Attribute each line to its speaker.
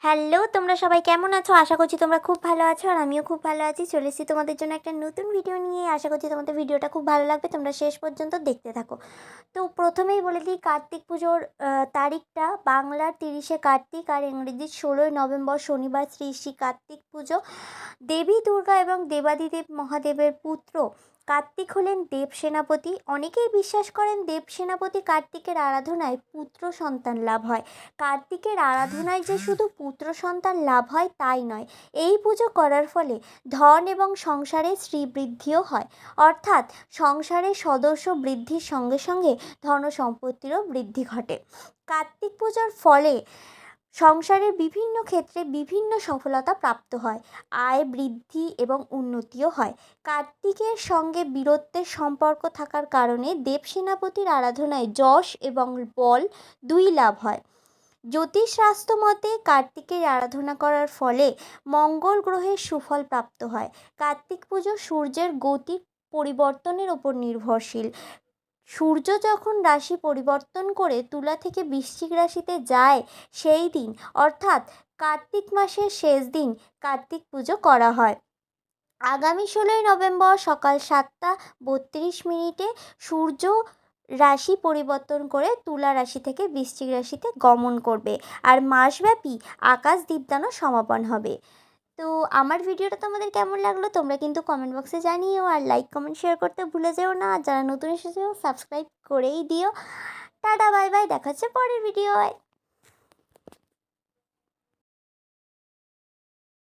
Speaker 1: Hello, তোমরা সবাই কেমন আছো? আশা করছি তোমরা খুব ভালো আছো আর আমিও খুব ভালো আছি। চলে এসেছি তোমাদের জন্য একটা নতুন ভিডিও নিয়ে। আশা করছি তোমাদের ভিডিওটা খুব ভালো লাগবে। তোমরা শেষ পর্যন্ত দেখতে থাকো। তো প্রথমেই বলে দিই কার্তিক পুজোর তারিখটা বাংলার ৩০শে কার্তিক আর ইংরেজির ১৬ই নভেম্বর শনিবার শ্রী শ্রী কার্তিক পুজো। দেবী দুর্গা এবং দেবাদিদেব মহাদেবের পুত্র কার্তিক হলেন দেব সেনাপতি। অনেকেই বিশ্বাস করেন দেব সেনাপতি কার্তিকের আরাধনায় পুত্র সন্তান লাভ হয়। কার্তিকের আরাধনায় যে শুধু পুত্র সন্তান লাভ হয় তাই নয়, এই পুজো করার ফলে ধন এবং সংসারে শ্রীবৃদ্ধিও হয়। অর্থাৎ সংসারের সদস্য বৃদ্ধির সঙ্গে সঙ্গে ধন সম্পত্তিরও বৃদ্ধি ঘটে। কার্তিক পুজোর ফলে সংসারের বিভিন্ন ক্ষেত্রে বিভিন্ন সফলতা প্রাপ্ত হয়, আয় বৃদ্ধি এবং উন্নতিও হয়। কার্তিকের সঙ্গে বীরত্বের সম্পর্ক থাকার কারণে দেব সেনাপতির আরাধনায় যশ এবং বল দুই লাভ হয়। জ্যোতিষশাস্ত্র মতে কার্তিকের আরাধনা করার ফলে মঙ্গল গ্রহের সুফল প্রাপ্ত হয়। কার্তিক পুজো সূর্যের গতির পরিবর্তনের ওপর নির্ভরশীল। সূর্য যখন রাশি পরিবর্তন করে তুলা থেকে বৃশ্চিক রাশিতে যায় সেই দিন অর্থাৎ কার্তিক মাসের শেষ দিন কার্তিক পুজো করা হয়। আগামী ১৬ই নভেম্বর সকাল ৭টা ৩২ মিনিটে সূর্য রাশি পরিবর্তন করে তুলা রাশি থেকে বৃশ্চিক রাশিতে গমন করবে আর মাসব্যাপী আকাশ দীপদানো সমাপন হবে। তো আমার ভিডিওটা তোমাদের কেমন লাগলো তোমরা কিন্তু কমেন্ট বক্সে জানিও, আর লাইক কমেন্ট শেয়ার করতে ভুলে যেও না। আর যারা নতুন এসেছো সাবস্ক্রাইব করেই দিও। টাটা বাই বাই, দেখা হচ্ছে পরের ভিডিওয়।